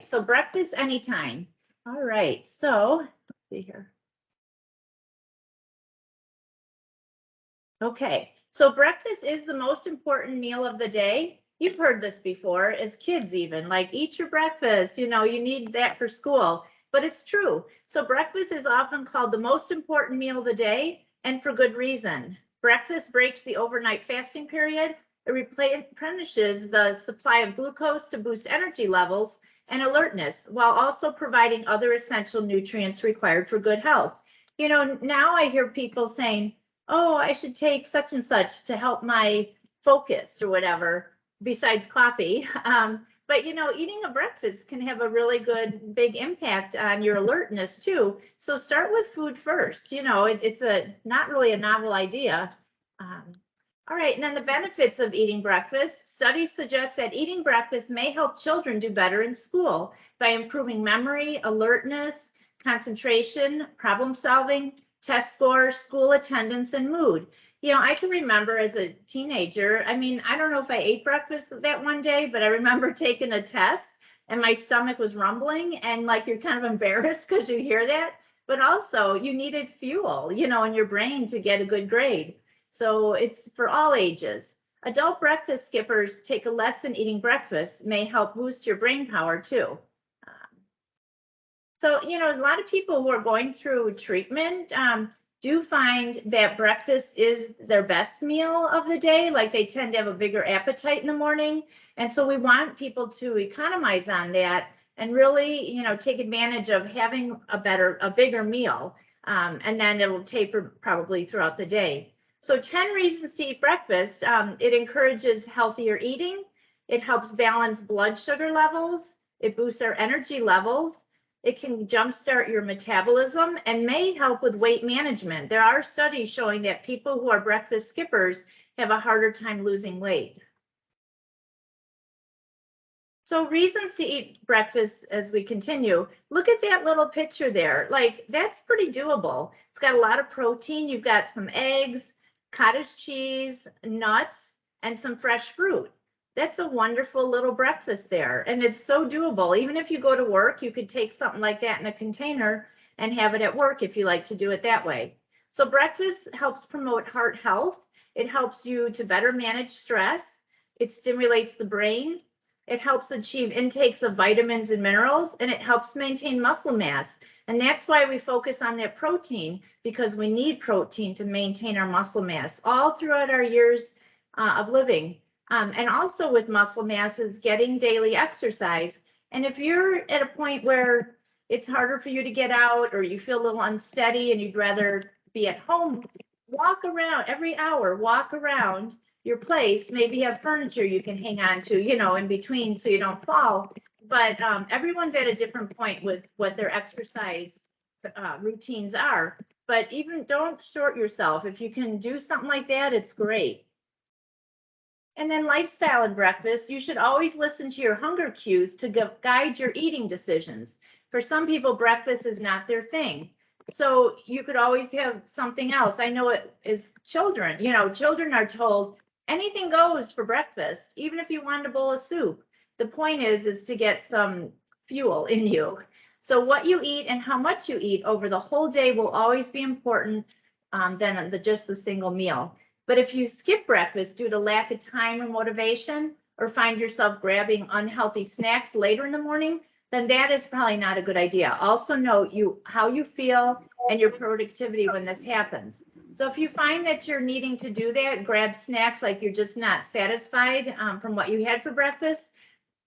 so breakfast anytime. All right, so let's see here. Okay, so breakfast is the most important meal of the day. You've heard this before as kids even, like eat your breakfast, you need that for school, but it's true. So breakfast is often called the most important meal of the day, and for good reason. Breakfast breaks the overnight fasting period. It replenishes the supply of glucose to boost energy levels and alertness, while also providing other essential nutrients required for good health. Now I hear people saying, oh, I should take such and such to help my focus or whatever, besides coffee. But eating a breakfast can have a really good big impact on your alertness too. So start with food first. It's not really a novel idea. All right, and then the benefits of eating breakfast. Studies suggest that eating breakfast may help children do better in school by improving memory, alertness, concentration, problem solving, test scores, school attendance, and mood. I can remember as a teenager, I don't know if I ate breakfast that one day, but I remember taking a test and my stomach was rumbling, and like you're kind of embarrassed because you hear that, but also you needed fuel, in your brain to get a good grade. So it's for all ages. Adult breakfast skippers take a lesson eating breakfast may help boost your brain power too. So, a lot of people who are going through treatment do find that breakfast is their best meal of the day. Like they tend to have a bigger appetite in the morning. And so we want people to economize on that and really, take advantage of having a bigger meal. And then it will taper probably throughout the day. So 10 reasons to eat breakfast. It encourages healthier eating. It helps balance blood sugar levels. It boosts our energy levels. It can jumpstart your metabolism and may help with weight management. There are studies showing that people who are breakfast skippers have a harder time losing weight. So reasons to eat breakfast as we continue. Look at that little picture there. Like that's pretty doable. It's got a lot of protein. You've got some eggs, cottage cheese, nuts, and some fresh fruit. That's a wonderful little breakfast there. And it's so doable. Even if you go to work, you could take something like that in a container and have it at work if you like to do it that way. So breakfast helps promote heart health. It helps you to better manage stress. It stimulates the brain. It helps achieve intakes of vitamins and minerals, and it helps maintain muscle mass. And that's why we focus on that protein, because we need protein to maintain our muscle mass all throughout our years of living. And also with muscle mass is getting daily exercise. And if you're at a point where it's harder for you to get out or you feel a little unsteady and you'd rather be at home, walk around every hour, walk around your place, maybe have furniture you can hang on to, in between so you don't fall. But everyone's at a different point with what their exercise routines are. But even don't short yourself. If you can do something like that, it's great. And then lifestyle and breakfast, you should always listen to your hunger cues to guide your eating decisions. For some people, breakfast is not their thing. So you could always have something else. I know it is children, children are told anything goes for breakfast, even if you want a bowl of soup. The point is to get some fuel in you. So what you eat and how much you eat over the whole day will always be important than just the single meal. But if you skip breakfast due to lack of time or motivation, or find yourself grabbing unhealthy snacks later in the morning, then that is probably not a good idea. Also note how you feel and your productivity when this happens. So if you find that you're needing to do that, grab snacks like you're just not satisfied from what you had for breakfast,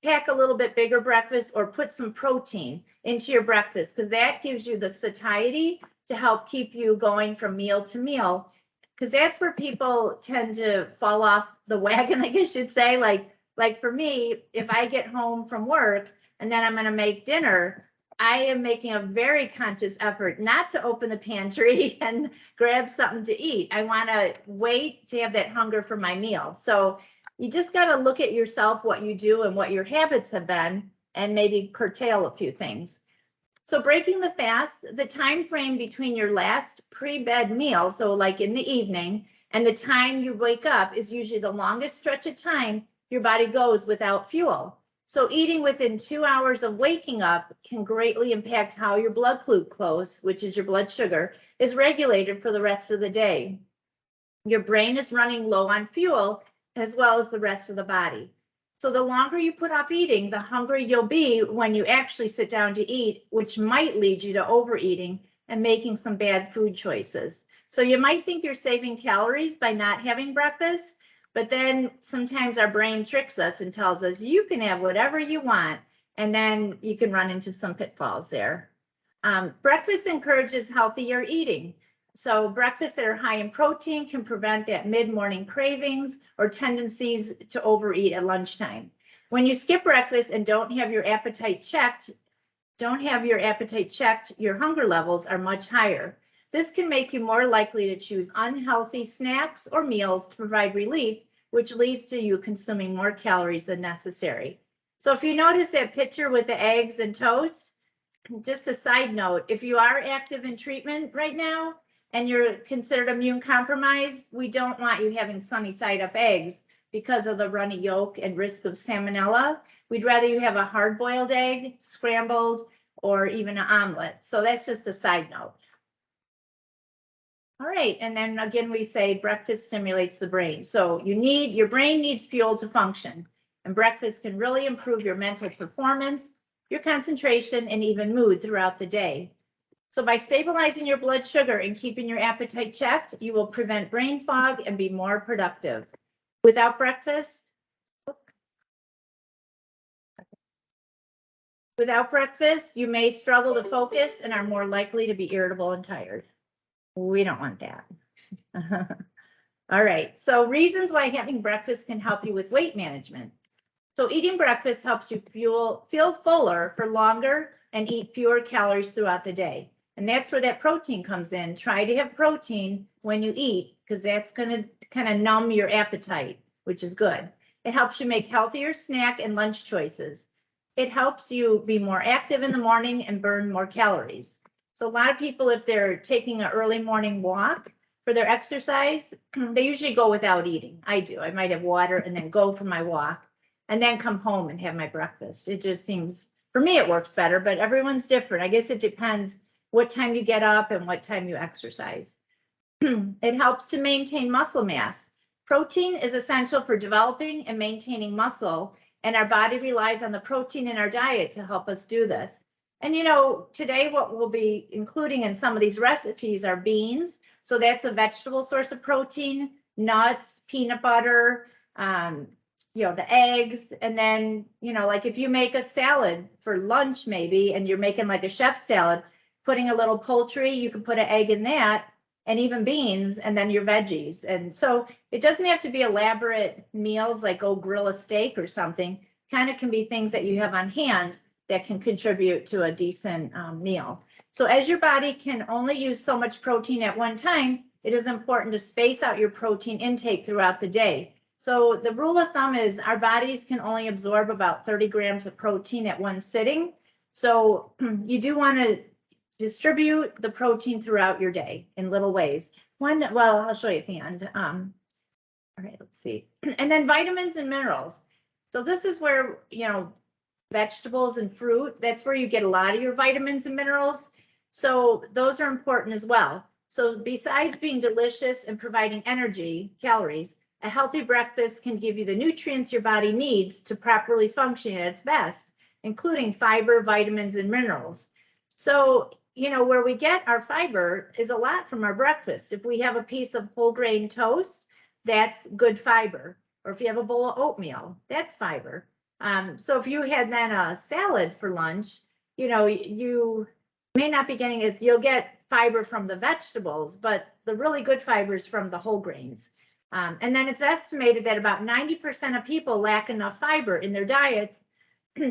pack a little bit bigger breakfast or put some protein into your breakfast, because that gives you the satiety to help keep you going from meal to meal. Because that's where people tend to fall off the wagon, I guess you'd say. Like for me, if I get home from work and then I'm going to make dinner, I am making a very conscious effort not to open the pantry and grab something to eat. I want to wait to have that hunger for my meal. So you just got to look at yourself, what you do and what your habits have been, and maybe curtail a few things. So breaking the fast, the time frame between your last pre-bed meal, so like in the evening, and the time you wake up is usually the longest stretch of time your body goes without fuel. So eating within 2 hours of waking up can greatly impact how your blood glucose, which is your blood sugar, is regulated for the rest of the day. Your brain is running low on fuel as well as the rest of the body. So the longer you put off eating, the hungrier you'll be when you actually sit down to eat, which might lead you to overeating and making some bad food choices. So you might think you're saving calories by not having breakfast, but then sometimes our brain tricks us and tells us you can have whatever you want, and then you can run into some pitfalls there. Breakfast encourages healthier eating. So breakfasts that are high in protein can prevent that mid-morning cravings or tendencies to overeat at lunchtime. When you skip breakfast and don't have your appetite checked, your hunger levels are much higher. This can make you more likely to choose unhealthy snacks or meals to provide relief, which leads to you consuming more calories than necessary. So if you notice that picture with the eggs and toast, just a side note, if you are active in treatment right now and you're considered immune compromised, we don't want you having sunny side up eggs because of the runny yolk and risk of salmonella. We'd rather you have a hard-boiled egg, scrambled, or even an omelet. So that's just a side note. All right, and then again, we say breakfast stimulates the brain. So your brain needs fuel to function, and breakfast can really improve your mental performance, your concentration, and even mood throughout the day. So by stabilizing your blood sugar and keeping your appetite checked, you will prevent brain fog and be more productive. Without breakfast, you may struggle to focus and are more likely to be irritable and tired. We don't want that. All right, so reasons why having breakfast can help you with weight management. So eating breakfast helps you feel fuller for longer and eat fewer calories throughout the day. And that's where that protein comes in. Try to have protein when you eat, because that's going to kind of numb your appetite, which is good. It helps you make healthier snack and lunch choices. It helps you be more active in the morning and burn more calories. So a lot of people, if they're taking an early morning walk for their exercise, they usually go without eating. I do. I might have water and then go for my walk and then come home and have my breakfast. It just seems, for me, it works better, but everyone's different. I guess it depends what time you get up and what time you exercise. It helps to maintain muscle mass. Protein is essential for developing and maintaining muscle, and our body relies on the protein in our diet to help us do this. And today what we'll be including in some of these recipes are beans. So that's a vegetable source of protein, nuts, peanut butter, the eggs, and then, like if you make a salad for lunch maybe, and you're making like a chef salad, putting a little poultry, you can put an egg in that, and even beans, and then your veggies. And so it doesn't have to be elaborate meals like go grill a steak or something. Kind of can be things that you have on hand that can contribute to a decent meal. So as your body can only use so much protein at one time, it is important to space out your protein intake throughout the day. So the rule of thumb is our bodies can only absorb about 30 grams of protein at one sitting. So you do want to distribute the protein throughout your day in little ways. I'll show you at the end. All right, let's see. And then vitamins and minerals. So this is where, vegetables and fruit, that's where you get a lot of your vitamins and minerals. So those are important as well. So besides being delicious and providing energy, calories, a healthy breakfast can give you the nutrients your body needs to properly function at its best, including fiber, vitamins, and minerals. So, where we get our fiber is a lot from our breakfast. If we have a piece of whole grain toast, that's good fiber. Or if you have a bowl of oatmeal, that's fiber. So if you had then a salad for lunch, you may not be getting it. You'll get fiber from the vegetables, but the really good fiber is from the whole grains. And then it's estimated that about 90% of people lack enough fiber in their diets,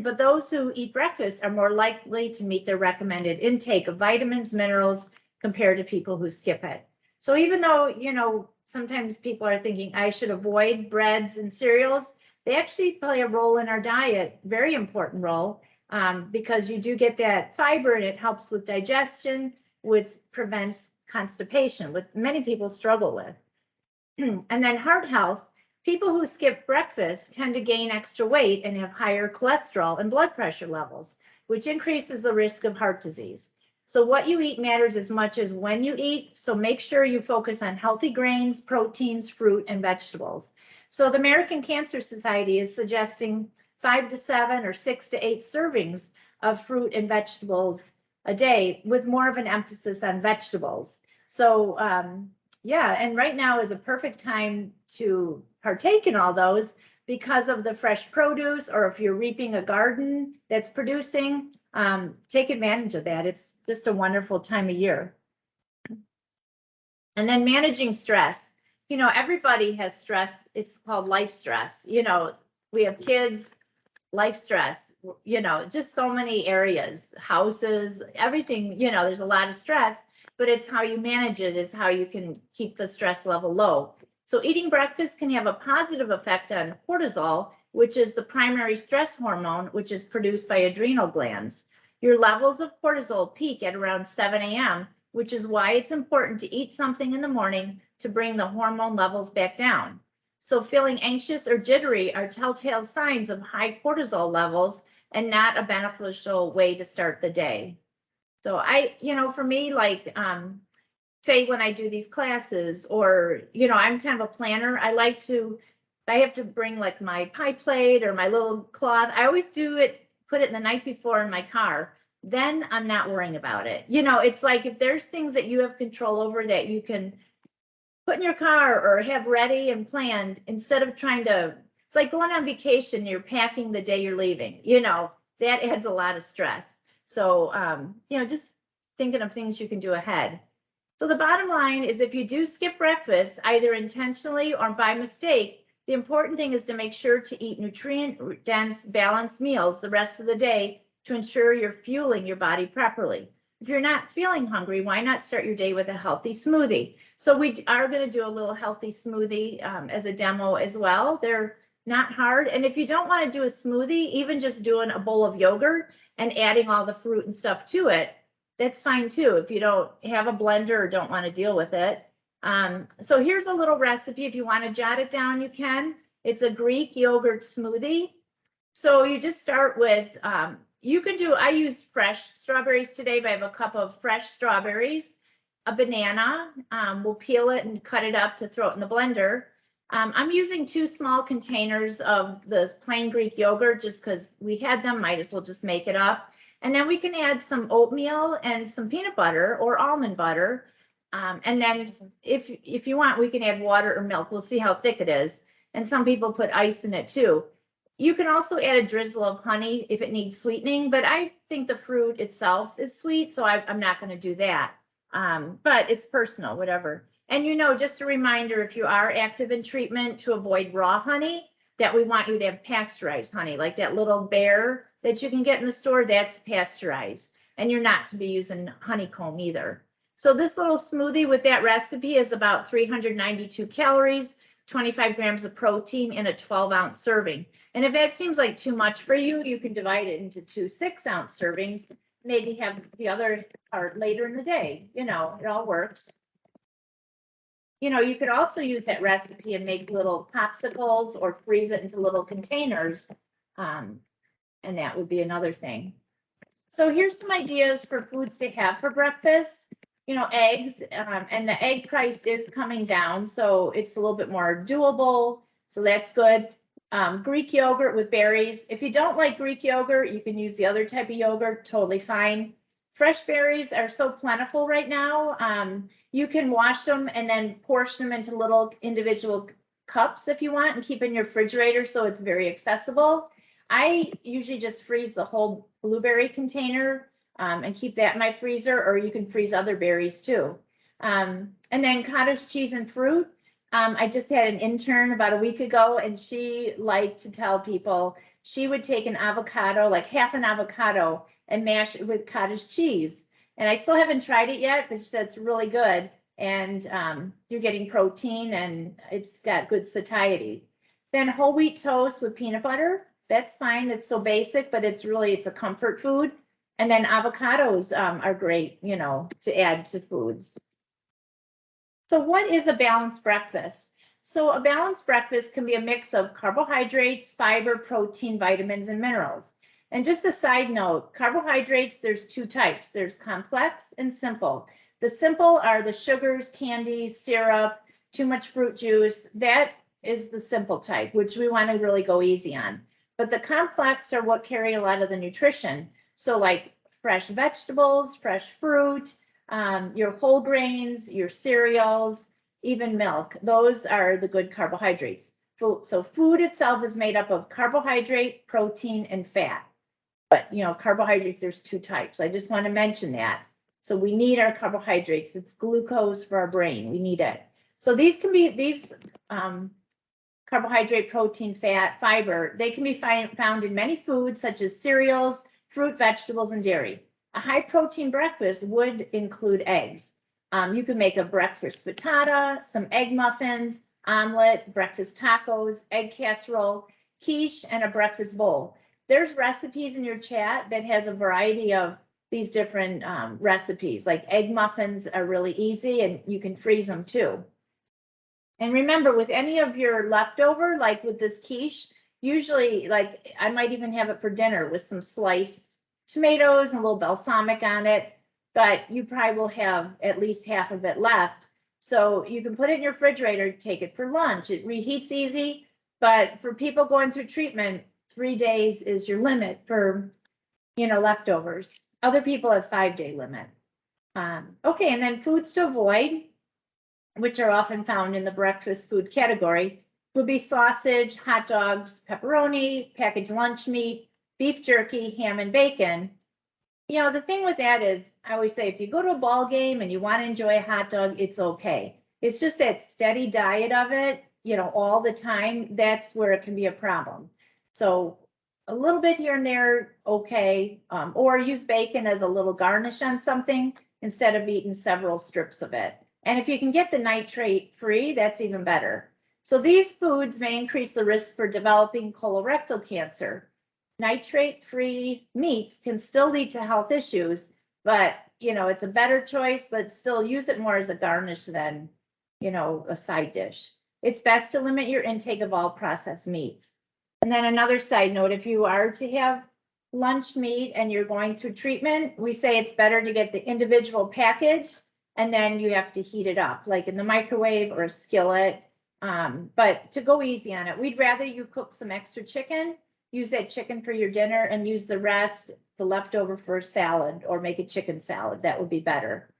but those who eat breakfast are more likely to meet their recommended intake of vitamins, minerals, compared to people who skip it. So even though, sometimes people are thinking I should avoid breads and cereals, they actually play a role in our diet, very important role, because you do get that fiber and it helps with digestion, which prevents constipation, which many people struggle with. And then heart health, People who skip breakfast tend to gain extra weight and have higher cholesterol and blood pressure levels, which increases the risk of heart disease. So what you eat matters as much as when you eat. So make sure you focus on healthy grains, proteins, fruit, and vegetables. So the American Cancer Society is suggesting 5 to 7 or 6 to 8 servings of fruit and vegetables a day, with more of an emphasis on vegetables. So yeah, and right now is a perfect time to partake in all those because of the fresh produce, or if you're reaping a garden that's producing, take advantage of that. It's just a wonderful time of year. And then managing stress. You know, everybody has stress. It's called life stress. You know, we have kids, life stress, you know, just so many areas, houses, everything, you know, there's a lot of stress, but it's how you manage it is how you can keep the stress level low. So eating breakfast can have a positive effect on cortisol, which is the primary stress hormone, which is produced by adrenal glands. Your levels of cortisol peak at around 7 a.m., which is why it's important to eat something in the morning to bring the hormone levels back down. So feeling anxious or jittery are telltale signs of high cortisol levels and not a beneficial way to start the day. So you know, for me, like, say when I do these classes, or, you know, I'm kind of a planner. I have to bring like my pie plate or my little cloth. I always put it the night before in my car. Then I'm not worrying about it. You know, it's like if there's things that you have control over that you can put in your car or have ready and planned, instead of trying to, it's like going on vacation, you're packing the day you're leaving, you know, that adds a lot of stress. So, you know, just thinking of things you can do ahead. So the bottom line is, if you do skip breakfast, either intentionally or by mistake, the important thing is to make sure to eat nutrient-dense, balanced meals the rest of the day to ensure you're fueling your body properly. If you're not feeling hungry, why not start your day with a healthy smoothie? So we are going to do a little healthy smoothie as a demo as well. They're not hard. And if you don't want to do a smoothie, even just doing a bowl of yogurt and adding all the fruit and stuff to it, that's fine too, if you don't have a blender or don't want to deal with it. So here's a little recipe. If you want to jot it down, you can. It's a Greek yogurt smoothie. So you just start with, I use fresh strawberries today, but I have a cup of fresh strawberries, a banana. We'll peel it and cut it up to throw it in the blender. I'm using 2 small containers of the plain Greek yogurt just because we had them, might as well just make it up. And then we can add some oatmeal and some peanut butter or almond butter. And then if you want, we can add water or milk. We'll see how thick it is. And some people put ice in it too. You can also add a drizzle of honey if it needs sweetening, but I think the fruit itself is sweet, so I'm not going to do that. But it's personal, whatever. And you know, just a reminder, if you are active in treatment, to avoid raw honey, that we want you to have pasteurized honey, like that little bear that you can get in the store, that's pasteurized. And you're not to be using honeycomb either. So this little smoothie with that recipe is about 392 calories, 25 grams of protein in a 12-ounce serving. And if that seems like too much for you, you can divide it into 2 6-ounce servings, maybe have the other part later in the day. You know, it all works. You know, you could also use that recipe and make little popsicles or freeze it into little containers. And that would be another thing. So here's some ideas for foods to have for breakfast. You know, eggs, and the egg price is coming down, so it's a little bit more doable. So that's good. Greek yogurt with berries. If you don't like Greek yogurt, you can use the other type of yogurt, totally fine. Fresh berries are so plentiful right now. You can wash them and then portion them into little individual cups if you want, and keep in your refrigerator so it's very accessible. I usually just freeze the whole blueberry container and keep that in my freezer, or you can freeze other berries too. And then cottage cheese and fruit. I just had an intern about a week ago, and she liked to tell people she would take an avocado, like half an avocado, and mash it with cottage cheese. And I still haven't tried it yet, but she said it's really good. And you're getting protein, and it's got good satiety. Then whole wheat toast with peanut butter. That's fine. It's so basic, but it's a comfort food. And then avocados are great, you know, to add to foods. So what is a balanced breakfast? So a balanced breakfast can be a mix of carbohydrates, fiber, protein, vitamins, and minerals. And just a side note, carbohydrates, there's two types. There's complex and simple. The simple are the sugars, candies, syrup, too much fruit juice. That is the simple type, which we want to really go easy on. But the complex are what carry a lot of the nutrition. So like fresh vegetables, fresh fruit, your whole grains, your cereals, even milk. Those are the good carbohydrates. So food itself is made up of carbohydrate, protein, and fat. But, carbohydrates, there's two types. I just want to mention that. So we need our carbohydrates. It's glucose for our brain. We need it. So these can be, carbohydrate, protein, fat, fiber, they can be found in many foods such as cereals, fruit, vegetables, and dairy. A high protein breakfast would include eggs. You could make a breakfast frittata, some egg muffins, omelet, breakfast tacos, egg casserole, quiche, and a breakfast bowl. There's recipes in your chat that has a variety of these different recipes. Like egg muffins are really easy and you can freeze them too. And remember, with any of your leftover, like with this quiche, usually like I might even have it for dinner with some sliced tomatoes and a little balsamic on it, but you probably will have at least half of it left. So you can put it in your refrigerator, take it for lunch. It reheats easy, but for people going through treatment, 3 days is your limit for, leftovers. Other people have 5-day limit. Okay, and then foods to avoid, which are often found in the breakfast food category, would be sausage, hot dogs, pepperoni, packaged lunch meat, beef jerky, ham, and bacon. The thing with that is, I always say, if you go to a ball game and you want to enjoy a hot dog, it's okay. It's just that steady diet of it, all the time, that's where it can be a problem. So a little bit here and there, okay. Or use bacon as a little garnish on something instead of eating several strips of it. And if you can get the nitrate free, that's even better. So these foods may increase the risk for developing colorectal cancer. Nitrate-free meats can still lead to health issues, but, it's a better choice, but still use it more as a garnish than, a side dish. It's best to limit your intake of all processed meats. And then another side note, if you are to have lunch meat and you're going through treatment, we say it's better to get the individual package and then you have to heat it up, like in the microwave or a skillet. But to go easy on it, we'd rather you cook some extra chicken, use that chicken for your dinner, and use the rest, the leftover, for a salad or make a chicken salad. That would be better.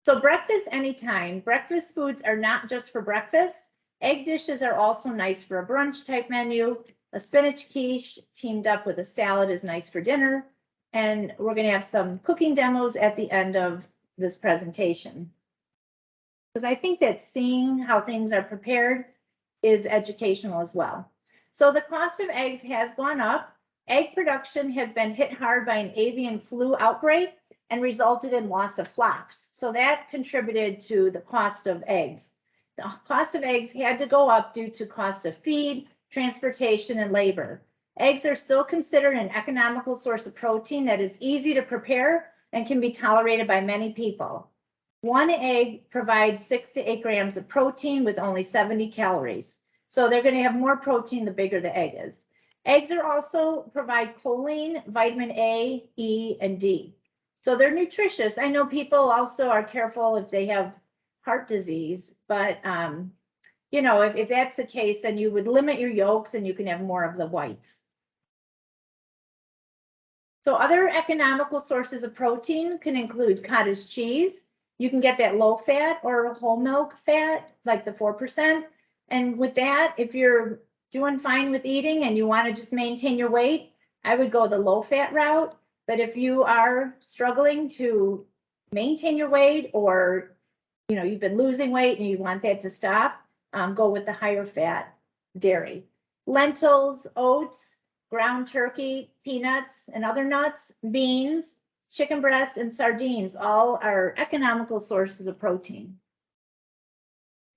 So breakfast anytime. Breakfast foods are not just for breakfast. Egg dishes are also nice for a brunch type menu. A spinach quiche teamed up with a salad is nice for dinner. And we're going to have some cooking demos at the end of this presentation, because I think that seeing how things are prepared is educational as well. So the cost of eggs has gone up. Egg production has been hit hard by an avian flu outbreak and resulted in loss of flocks. So that contributed to the cost of eggs. The cost of eggs had to go up due to cost of feed, transportation, and labor. Eggs are still considered an economical source of protein that is easy to prepare and can be tolerated by many people. One egg provides 6 to 8 grams of protein with only 70 calories. So they're going to have more protein the bigger the egg is. Eggs are also provide choline, vitamin A, E, and D. So they're nutritious. I know people also are careful if they have heart disease, but if that's the case, then you would limit your yolks and you can have more of the whites. So other economical sources of protein can include cottage cheese. You can get that low fat or whole milk fat, like the 4%. And with that, if you're doing fine with eating and you want to just maintain your weight, I would go the low fat route. But if you are struggling to maintain your weight, or you've been losing weight and you want that to stop, go with the higher fat dairy. Lentils, oats, ground turkey, peanuts, and other nuts, beans, chicken breast, and sardines all are economical sources of protein.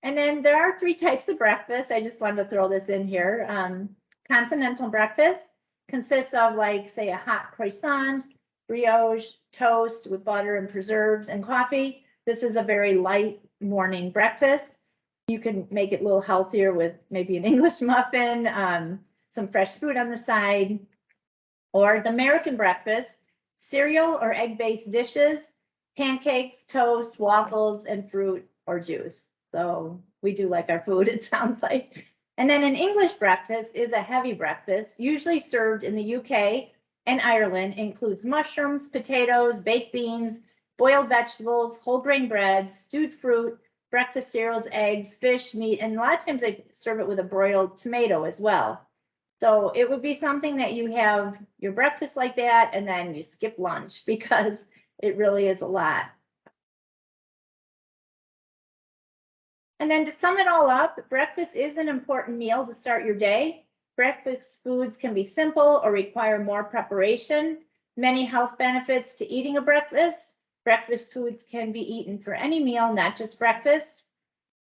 And then there are 3 types of breakfast. I just wanted to throw this in here. Continental breakfast consists of, like, say, a hot croissant, brioche, toast with butter and preserves, and coffee. This is a very light morning breakfast. You can make it a little healthier with maybe an English muffin, some fresh fruit on the side, or the American breakfast, cereal or egg-based dishes, pancakes, toast, waffles, and fruit or juice. So we do like our food, it sounds like. And then an English breakfast is a heavy breakfast, usually served in the UK and Ireland, includes mushrooms, potatoes, baked beans, boiled vegetables, whole grain breads, stewed fruit, breakfast cereals, eggs, fish, meat, and a lot of times they serve it with a broiled tomato as well. So it would be something that you have your breakfast like that, and then you skip lunch because it really is a lot. And then to sum it all up, breakfast is an important meal to start your day. Breakfast foods can be simple or require more preparation. Many health benefits to eating a breakfast. Breakfast foods can be eaten for any meal, not just breakfast.